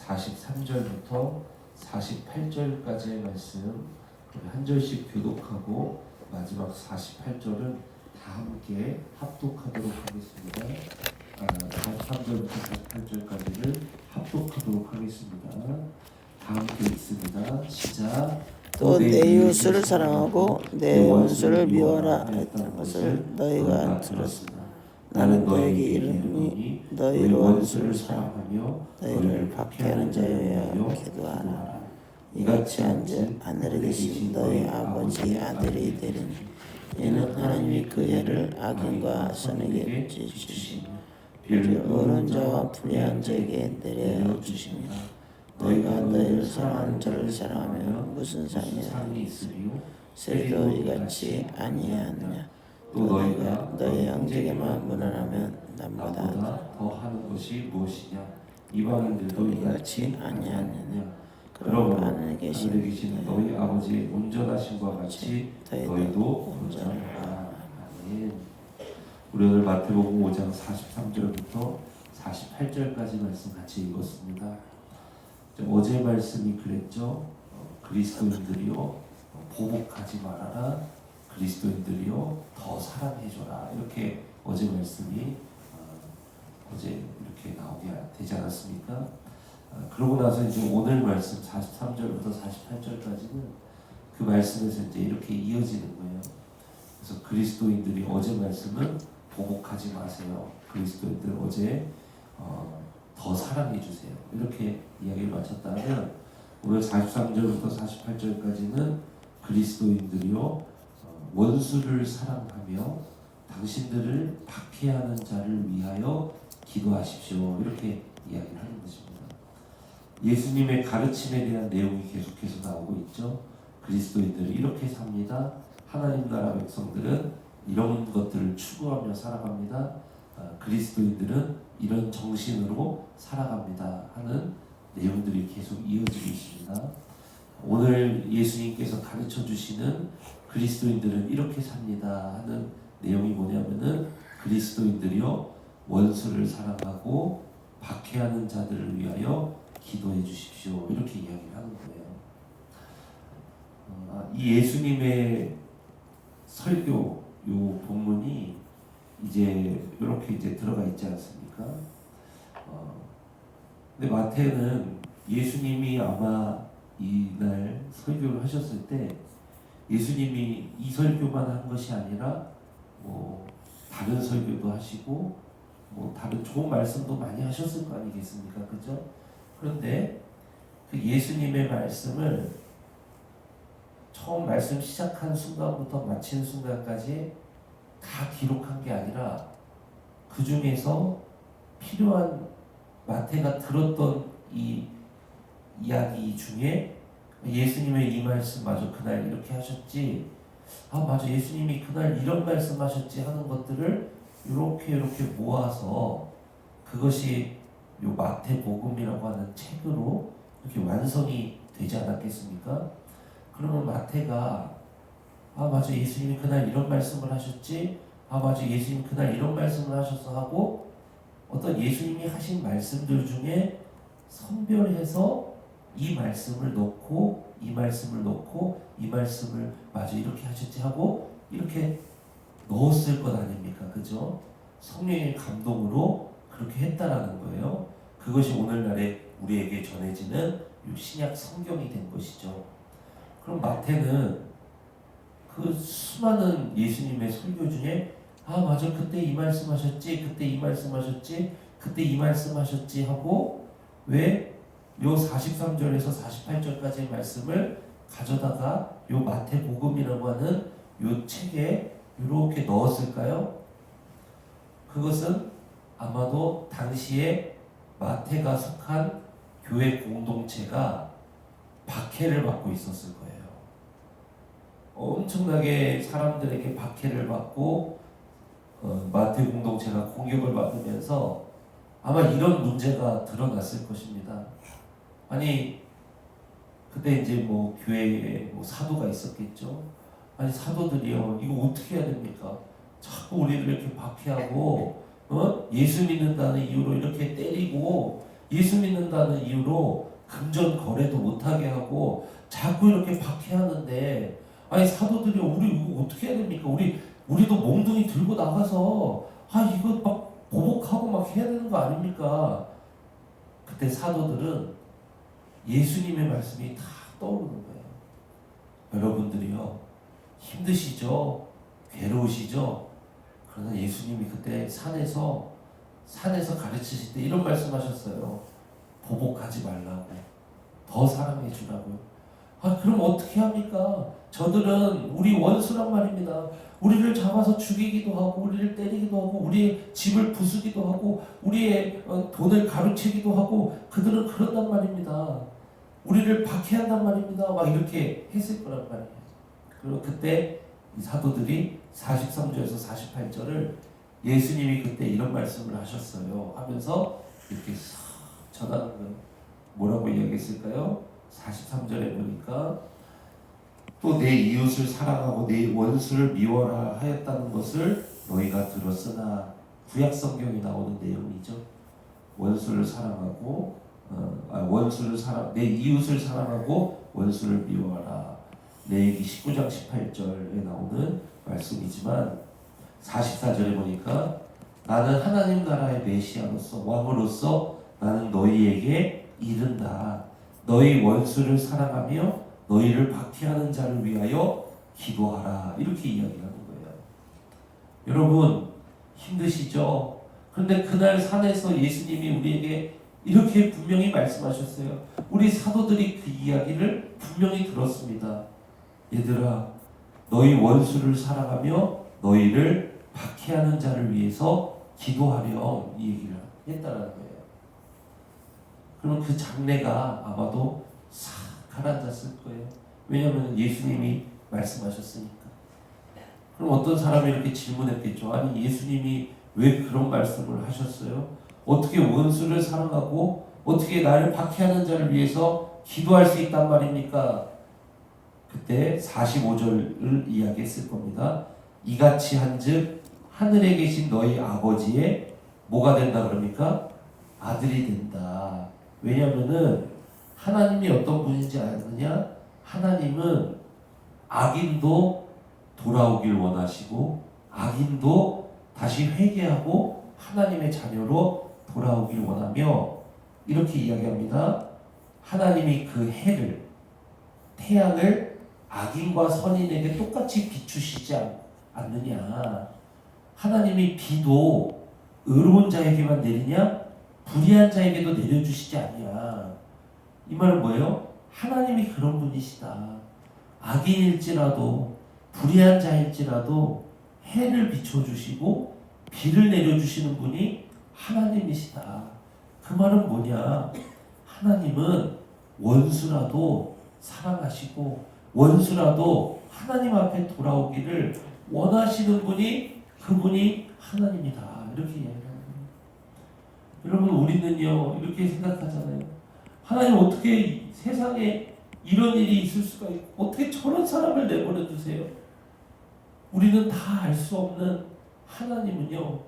43절부터 48절까지의 말씀 한 절씩 교독하고 마지막 48절은 다 함께 합독하도록 하겠습니다. 43절부터 48절까지를 합독하도록 하겠습니다. 다 함께 읽습니다. 시작. 또 내 이웃을 사랑하고 내 원수를 미워하라 했던 것을 너희가 들었으나 나는 너에게 이르노니 너희로 원수를 사랑하며 너희를 박해하는 자에 위하여 기도하라. 이같이 한즉 하늘에 계신 너희 아버지 아들이 되리니 이는 하나님이 그 해를 악인과 선에게 주시니 비를 어른 자와 불의한 자에게 내려 주십니다. 너희가 너희를 사랑하는 자를 사랑하며 무슨 상이 있으리요? 세리도 이같이 아니하느냐? 또 너희가 너희 형제에게만 무난하면 남보다 더 하는 것이 무엇이냐? 이방인들도 이같이 아니하느냐? 그러므로 하늘에 계신 너희 아버지의 온전하심과 같이 너희도 온전하라. 아멘. 우리 오늘 마태복음 5장 43절부터 48절까지 말씀 같이 읽었습니다. 어제 말씀이 그랬죠. 그리스도인들이요 보복하지 말아라. 그리스도인들이요 더 사랑해줘라. 이렇게 어제 말씀이 어제 이렇게 나오게 되지 않았습니까? 그러고 나서 이제 오늘 말씀 43절부터 48절까지는 그 말씀에서 이제 이렇게 이어지는 거예요. 그래서 그리스도인들이 어제 말씀은 보복하지 마세요. 그리스도인들 어제 더 사랑해 주세요. 이렇게 이야기를 마쳤다면 오늘 43절부터 48절까지는 그리스도인들이요 원수를 사랑하며 당신들을 박해하는 자를 위하여 기도하십시오. 이렇게 이야기를 하는 것입니다. 예수님의 가르침에 대한 내용이 계속해서 나오고 있죠. 그리스도인들이 이렇게 삽니다. 하나님 나라 백성들은 이런 것들을 추구하며 살아갑니다. 그리스도인들은 이런 정신으로 살아갑니다 하는 내용들이 계속 이어지고 있습니다. 오늘 예수님께서 가르쳐 주시는 그리스도인들은 이렇게 삽니다 하는 내용이 뭐냐면은 그리스도인들이요 원수를 사랑하고 박해하는 자들을 위하여 기도해 주십시오. 이렇게 이야기를 하는 거예요. 이 예수님의 설교 요 본문이 이제 이렇게 이제 들어가 있지 않습니까? 근데 마태는 예수님이 아마 이날 설교를 하셨을 때 예수님이 이 설교만 한 것이 아니라 뭐 다른 설교도 하시고 뭐 다른 좋은 말씀도 많이 하셨을 거 아니겠습니까? 그죠? 그런데 그 예수님의 말씀을 처음 말씀 시작한 순간부터 마치는 순간까지 다 기록한 게 아니라 그 중에서 필요한 마태가 들었던 이 이야기 중에 예수님의 이 말씀 맞아 그날 이렇게 하셨지 맞아 예수님이 그날 이런 말씀 하셨지 하는 것들을 이렇게 모아서 그것이 요 마태복음이라고 하는 책으로 이렇게 완성이 되지 않았겠습니까? 그러면 마태가 맞아 예수님이 그날 이런 말씀을 하셨지 맞아 예수님이 그날 이런 말씀을 하셔서 하고 어떤 예수님이 하신 말씀들 중에 선별해서 이 말씀을 넣고 이 말씀을 넣고 이 말씀을 맞아 이렇게 하셨지 하고 이렇게 넣었을 것 아닙니까? 그죠? 성령의 감동으로 그렇게 했다라는 거예요. 그것이 오늘날에 우리에게 전해지는 신약 성경이 된 것이죠. 그럼 마태는 그 수많은 예수님의 설교 중에 맞아 그때 이 말씀하셨지 그때 이 말씀하셨지 그때 이 말씀하셨지 하고 왜 요 43절에서 48절까지의 말씀을 가져다가 요 마태복음이라고 하는 요 책에 이렇게 넣었을까요? 그것은 아마도 당시에 마태가 속한 교회 공동체가 박해를 받고 있었을 거예요. 엄청나게 사람들에게 박해를 받고 마태 공동체가 공격을 받으면서 아마 이런 문제가 드러났을 것입니다. 아니 그때 이제 뭐 교회에 뭐 사도가 있었겠죠. 아니 사도들이요 이거 어떻게 해야 됩니까? 자꾸 우리를 이렇게 박해하고 예수 믿는다는 이유로 이렇게 때리고 예수 믿는다는 이유로 금전 거래도 못하게 하고 자꾸 이렇게 박해하는데, 아니 사도들이 우리 이거 어떻게 해야 됩니까? 우리도 몽둥이 들고 나가서 이거 막 보복하고 막 해야 되는 거 아닙니까? 그때 사도들은 예수님의 말씀이 다 떠오르는 거예요. 여러분들이요, 힘드시죠? 괴로우시죠? 그러나 예수님이 그때 산에서 가르치실 때 이런 말씀하셨어요. 보복하지 말라고, 더 사랑해 주라고요. 그럼 어떻게 합니까? 저들은 우리 원수란 말입니다. 우리를 잡아서 죽이기도 하고, 우리를 때리기도 하고, 우리의 집을 부수기도 하고, 우리의 돈을 가로채기도 하고, 그들은 그런단 말입니다. 우리를 박해한단 말입니다. 막 이렇게 했을 거란 말이에요. 그리고 그때 이 사도들이 43절에서 48절을 예수님이 그때 이런 말씀을 하셨어요 하면서 이렇게 싹 전하는 거예요. 뭐라고 이야기했을까요? 43절에 보니까 또 내 이웃을 사랑하고 내 원수를 미워라 하였다는 것을 너희가 들었으나, 구약 성경이 나오는 내용이죠. 원수를 사랑하고 내 이웃을 사랑하고 원수를 미워하라. 레위기 19장 18절에 나오는 말씀이지만 44절에 보니까 나는 하나님 나라의 메시아로서 왕으로서 나는 너희에게 이른다. 너희 원수를 사랑하며 너희를 박해하는 자를 위하여 기도하라. 이렇게 이야기하는 거예요. 여러분 힘드시죠? 그런데 그날 산에서 예수님이 우리에게 이렇게 분명히 말씀하셨어요. 우리 사도들이 그 이야기를 분명히 들었습니다. 얘들아, 너희 원수를 사랑하며 너희를 박해하는 자를 위해서 기도하렴, 이 얘기를 했다는 거예요. 그럼 그 장례가 아마도 싹 가라앉았을 거예요. 왜냐하면 예수님이 말씀하셨으니까. 그럼 어떤 사람이 이렇게 질문했겠죠. 아니 예수님이 왜 그런 말씀을 하셨어요? 어떻게 원수를 사랑하고 어떻게 나를 박해하는 자를 위해서 기도할 수 있단 말입니까? 그때 45절을 이야기했을 겁니다. 이같이 한즉 하늘에 계신 너희 아버지의 뭐가 된다 그럽니까? 아들이 된다. 왜냐하면은 하나님이 어떤 분인지 아느냐? 하나님은 악인도 돌아오길 원하시고 악인도 다시 회개하고 하나님의 자녀로 돌아오길 원하며, 이렇게 이야기합니다. 하나님이 그 해를, 태양을 악인과 선인에게 똑같이 비추시지 않느냐. 하나님이 비도 의로운 자에게만 내리냐 불의한 자에게도 내려주시지 않냐. 이 말은 뭐예요? 하나님이 그런 분이시다. 악인일지라도 불의한 자일지라도 해를 비춰주시고 비를 내려주시는 분이 하나님이시다. 그 말은 뭐냐? 하나님은 원수라도 사랑하시고 원수라도 하나님 앞에 돌아오기를 원하시는 분이, 그분이 하나님이다. 이렇게 이야기합니다. 여러분 우리는요 이렇게 생각하잖아요. 하나님 어떻게 세상에 이런 일이 있을 수가 있고 어떻게 저런 사람을 내버려 두세요? 우리는 다 알 수 없는 하나님은요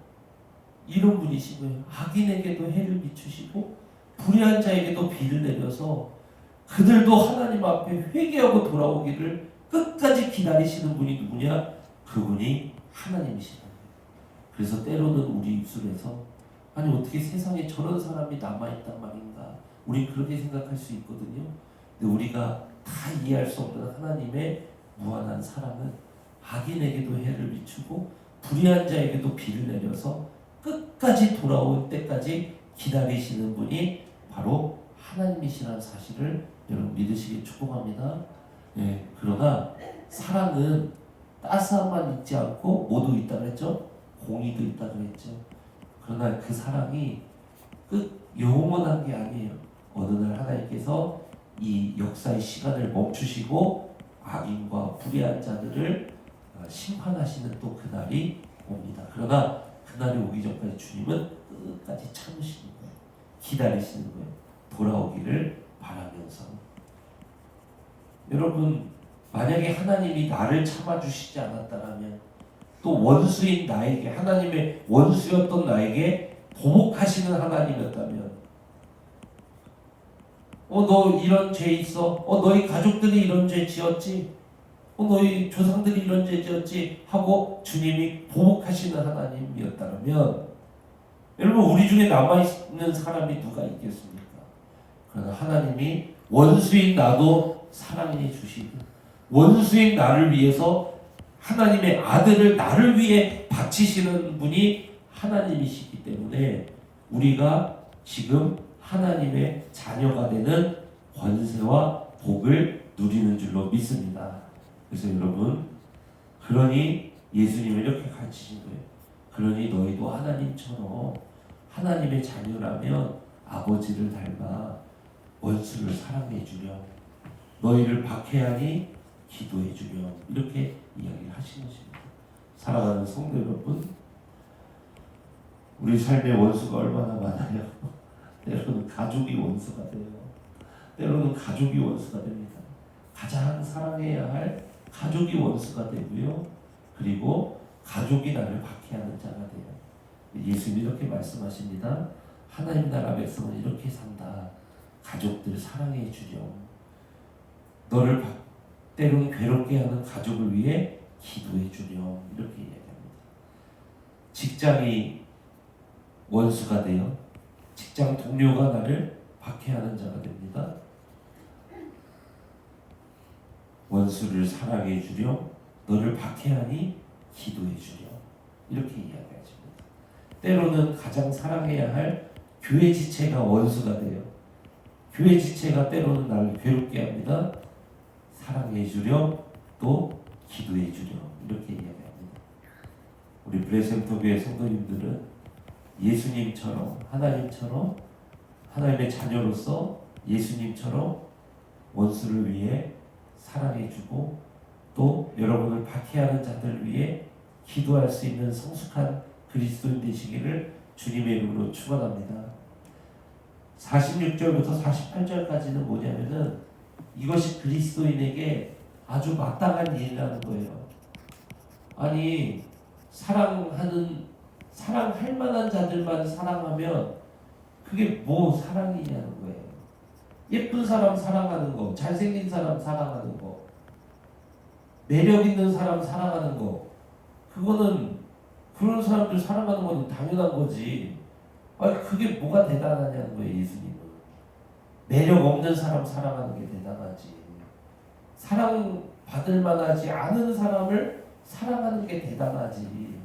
이런 분이신 거예요. 악인에게도 해를 비추시고 불의한 자에게도 비를 내려서 그들도 하나님 앞에 회개하고 돌아오기를 끝까지 기다리시는 분이 누구냐? 그분이 하나님이시다. 그래서 때로는 우리 입술에서 아니 어떻게 세상에 저런 사람이 남아있단 말인가, 우린 그렇게 생각할 수 있거든요. 근데 우리가 다 이해할 수 없는 하나님의 무한한 사랑은 악인에게도 해를 비추고 불의한 자에게도 비를 내려서 끝까지 돌아올 때까지 기다리시는 분이 바로 하나님이시라는 사실을 여러분 믿으시길 축복합니다. 네, 그러나 사랑은 따스함만 있지 않고 뭐도 있다 그랬죠? 공의도 있다 그랬죠. 그러나 그 사랑이 영원한 게 아니에요. 어느 날 하나님께서 이 역사의 시간을 멈추시고 악인과 불의한 자들을 심판하시는 또 그날이 옵니다. 그러나 그날이 오기 전까지 주님은 끝까지 참으시는 거예요. 기다리시는 거예요. 돌아오기를 바라면서. 여러분 만약에 하나님이 나를 참아주시지 않았다면, 또 원수인 나에게, 하나님의 원수였던 나에게 보복하시는 하나님이었다면 너 이런 죄 있어. 너희 가족들이 이런 죄 지었지. 너희 조상들이 이런 죄 지었지 하고 주님이 보복하시는 하나님이었다면 여러분 우리 중에 남아있는 사람이 누가 있겠습니까? 그러나 하나님이 원수인 나도 사랑해 주시고 원수인 나를 위해서 하나님의 아들을 나를 위해 바치시는 분이 하나님이시기 때문에 우리가 지금 하나님의 자녀가 되는 권세와 복을 누리는 줄로 믿습니다. 그래서 여러분, 그러니 예수님이 이렇게 가르치신 거예요. 그러니 너희도 하나님처럼 하나님의 자녀라면 아버지를 닮아 원수를 사랑해 주렴. 너희를 박해하니 기도해 주렴. 이렇게 이야기를 하시는 것입니다. 사랑하는 성도 여러분, 우리 삶의 원수가 얼마나 많아요. 때로는 가족이 원수가 돼요. 때로는 가족이 원수가 됩니다. 가장 사랑해야 할 가족이 원수가 되고요. 그리고 가족이 나를 박해하는 자가 돼요. 예수님이 이렇게 말씀하십니다. 하나님 나라 백성은 이렇게 산다. 가족들 사랑해 주렴. 너를 때로는 괴롭게 하는 가족을 위해 기도해 주렴. 이렇게 이야기합니다. 직장이 원수가 되어 직장 동료가 나를 박해하는 자가 됩니다. 원수를 사랑해 주렴. 너를 박해하니 기도해 주렴. 이렇게 이야기하십니다. 때로는 가장 사랑해야 할 교회 지체가 원수가 돼요. 교회 지체가 때로는 나를 괴롭게 합니다. 사랑해 주렴. 또 기도해 주렴. 이렇게 이야기합니다. 우리 브레센터 교회 성도님들은 예수님처럼 하나님처럼 하나님의 자녀로서 예수님처럼 원수를 위해 사랑해주고 또 여러분을 박해하는 자들을 위해 기도할 수 있는 성숙한 그리스도인 되시기를 주님의 이름으로 축원합니다. 46절부터 48절까지는 뭐냐면은 이것이 그리스도인에게 아주 마땅한 일이라는 거예요. 아니 사랑할 만한 자들만 사랑하면 그게 뭐 사랑이냐는 거예요. 예쁜 사람 사랑하는 거, 잘생긴 사람 사랑하는 거, 매력 있는 사람 사랑하는 거, 그거는 그런 사람들 사랑하는 건 당연한 거지. 아니 그게 뭐가 대단하냐는 거예요. 예수님은 매력 없는 사람 사랑하는 게 대단하지. 사랑받을 만하지 않은 사람을 사랑하는 게 대단하지.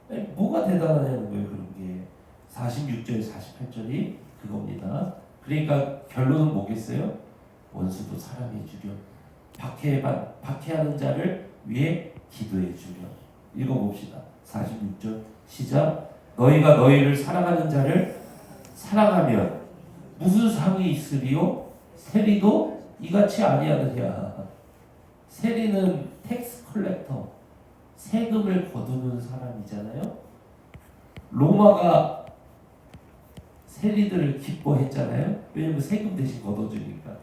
아니, 뭐가 대단하냐는 거예요. 그런 게 46절 48절이 그겁니다. 그러니까 결론은 뭐겠어요? 원수도 사랑해 주렴. 박해하는 자를 위해 기도해 주렴. 읽어봅시다. 46절 시작. 너희가 너희를 사랑하는 자를 사랑하면 무슨 상이 있으리요? 세리도 이같이 아니하느냐. 세리는 텍스 컬렉터, 세금을 거두는 사람이잖아요. 로마가 세리들을 기뻐했잖아요. 왜냐면 세금 대신 걷어주니까.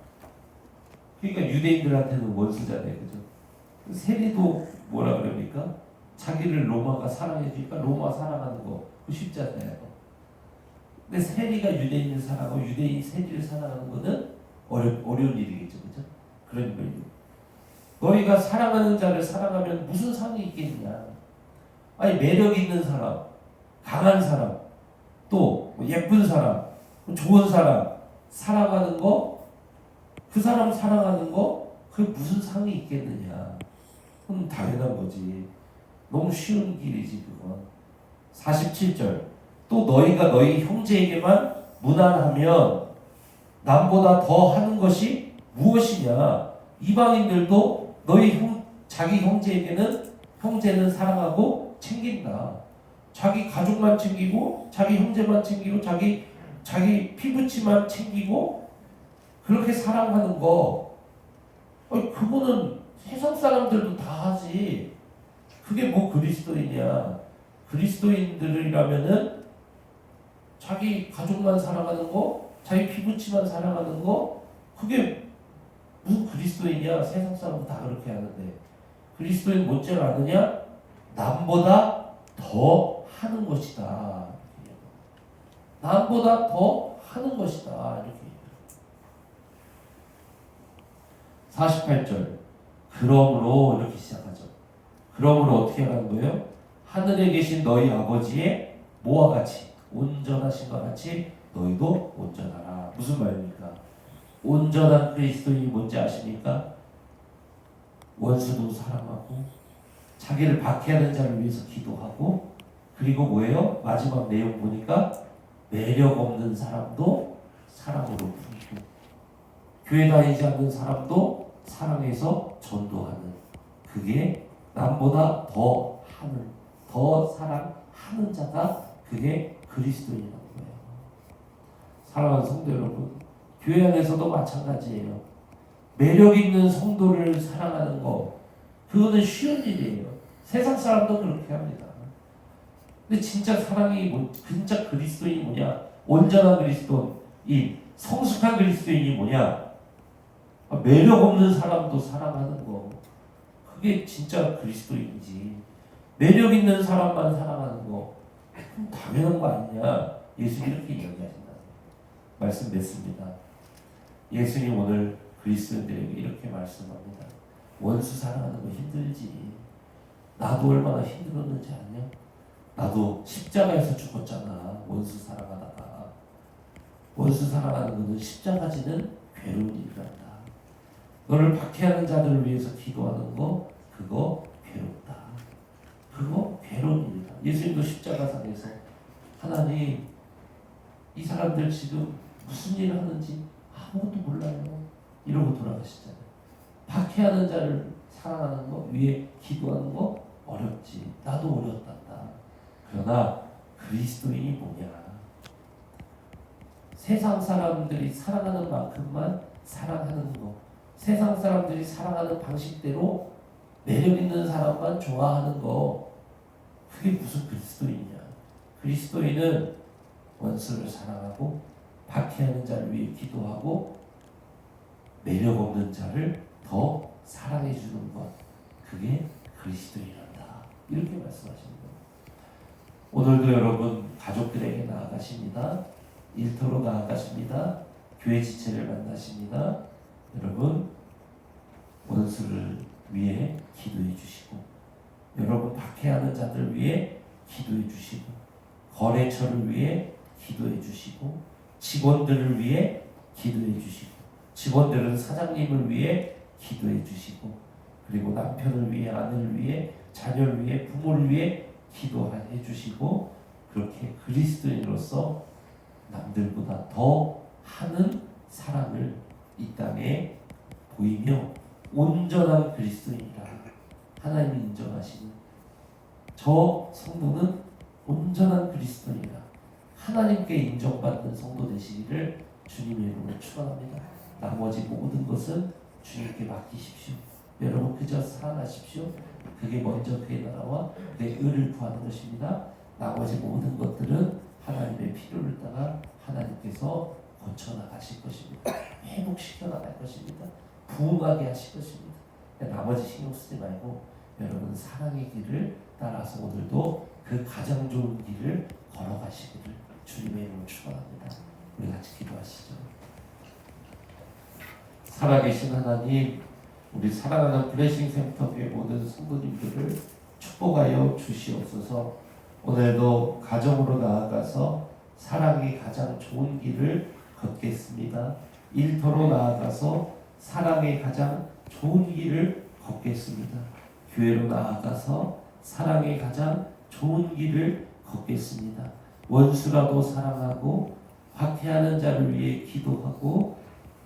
그러니까 유대인들한테는 원수잖아요. 그죠? 세리도 뭐라 그럽니까? 자기를 로마가 사랑해주니까 로마 사랑하는 거 그거 쉽잖아요. 근데 세리가 유대인을 사랑하고 유대인이 세리를 사랑하는 거는 어려운 일이겠죠. 그죠? 그런 거예요. 너희가 사랑하는 자를 사랑하면 무슨 상이 있겠냐. 아니 매력 있는 사람, 강한 사람, 또 예쁜 사람, 좋은 사람 사랑하는 거, 그 사람 사랑하는 거, 그게 무슨 상이 있겠느냐. 그럼 당연한 거지. 너무 쉬운 길이지 그건. 47절 또 너희가 너희 형제에게만 무난하면 남보다 더 하는 것이 무엇이냐. 이방인들도 자기 형제는 사랑하고 챙긴다. 자기 가족만 챙기고 자기 형제만 챙기고 자기 피부치만 챙기고 그렇게 사랑하는 거, 그거는 세상 사람들도 다 하지. 그게 뭐 그리스도인이야. 그리스도인들이라면은 자기 가족만 사랑하는 거, 자기 피부치만 사랑하는 거, 그게 무슨 그리스도인이야. 세상 사람도 다 그렇게 하는데. 그리스도인 뭔지 아느냐? 남보다 더 하는 것이다. 남보다 더 하는 것이다. 이렇게. 48절. 그러므로 이렇게 시작하죠. 그러므로 어떻게 하는 거예요? 하늘에 계신 너희 아버지의 뭐와 같이 온전하신 것 같이 너희도 온전하라. 무슨 말입니까? 온전한 그리스도인이 뭔지 아십니까? 원수도 사랑하고 자기를 박해하는 자를 위해서 기도하고 그리고 뭐예요? 마지막 내용 보니까 매력 없는 사람도 사랑으로 품고 교회 다니지 않는 사람도 사랑해서 전도하는 그게 남보다 더 하는 더 사랑하는 자가 그게 그리스도인이라는 거예요. 사랑하는 성도 여러분, 교회 안에서도 마찬가지예요. 매력 있는 성도를 사랑하는 거 그거는 쉬운 일이에요. 세상 사람도 그렇게 합니다. 근데 진짜 사랑이 진짜 그리스도인이 뭐냐? 온전한 그리스도인, 성숙한 그리스도인이 뭐냐? 매력 없는 사람도 사랑하는 거. 그게 진짜 그리스도인이지. 매력 있는 사람만 사랑하는 거. 당연한 거 아니냐? 예수 이렇게 이야기하신다. 말씀 맺습니다. 예수님 오늘 그리스도인들에게 이렇게 말씀합니다. 원수 사랑하는 거 힘들지. 나도 얼마나 힘들었는지 아냐? 나도 십자가에서 죽었잖아. 원수 사랑하다가. 원수 사랑하는 것은 십자가 지는 괴로운 일이란다. 너를 박해하는 자들을 위해서 기도하는 거 그거 괴롭다. 그거 괴로운 일이다. 예수님도 십자가상에서 하나님 이 사람들 지금 무슨 일을 하는지 아무것도 몰라요. 이러고 돌아가시잖아요. 박해하는 자를 사랑하는 거 위에 기도하는 거 어렵지. 나도 어렵단다. 그러나 그리스도인이 뭐냐? 세상 사람들이 사랑하는 만큼만 사랑하는 거. 세상 사람들이 사랑하는 방식대로 매력 있는 사람만 좋아하는 거. 그게 무슨 그리스도인이냐? 그리스도인은 원수를 사랑하고 박해하는 자를 위해 기도하고 매력 없는 자를 더 사랑해 주는 것. 그게 그리스도인이란다. 이렇게 말씀하시는 거예요. 오늘도 여러분 가족들에게 나아가십니다. 일터로 나아가십니다. 교회 지체를 만나십니다. 여러분 원수를 위해 기도해 주시고 여러분 박해하는 자들 위해 기도해 주시고 거래처를 위해 기도해 주시고 직원들을 위해 기도해 주시고 직원들은 사장님을 위해 기도해 주시고 그리고 남편을 위해 아내를 위해 자녀를 위해 부모를 위해 기도해 주시고 그렇게 그리스도인으로서 남들보다 더 하는 사랑을 이 땅에 보이며 온전한 그리스도인이라 하나님이 인정하시는 저 성도는 온전한 그리스도인이라 하나님께 인정받는 성도 되시기를 주님의 이름으로 축원합니다. 나머지 모든 것은 주님께 맡기십시오. 여러분 그저 사랑하십시오. 그게 먼저 그의 나라와 그의 의를 구하는 것입니다. 나머지 모든 것들은 하나님의 필요를 따라 하나님께서 고쳐나가실 것입니다. 회복시켜 나갈 것입니다. 부흥하게 하실 것입니다. 나머지 신경 쓰지 말고 여러분 사랑의 길을 따라서 오늘도 그 가장 좋은 길을 걸어가시기를 주님의 이름으로 축원합니다. 우리 같이 기도하시죠. 살아계신 하나님, 우리 사랑하는 블레싱 센터교회 모든 성도님들을 축복하여 주시옵소서. 오늘도 가정으로 나아가서 사랑이 가장 좋은 길을 걷겠습니다. 일터로 나아가서 사랑의 가장 좋은 길을 걷겠습니다. 교회로 나아가서 사랑의 가장 좋은 길을 걷겠습니다. 원수라도 사랑하고 박해하는 자를 위해 기도하고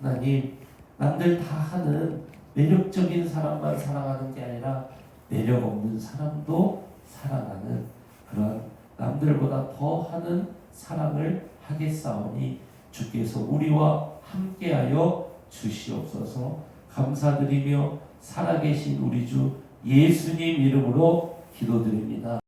하나님 남들 다 하는 매력적인 사람만 사랑하는 게 아니라 매력 없는 사람도 사랑하는 그런 남들보다 더 하는 사랑을 하겠사오니 주께서 우리와 함께하여 주시옵소서. 감사드리며 살아계신 우리 주 예수님 이름으로 기도드립니다.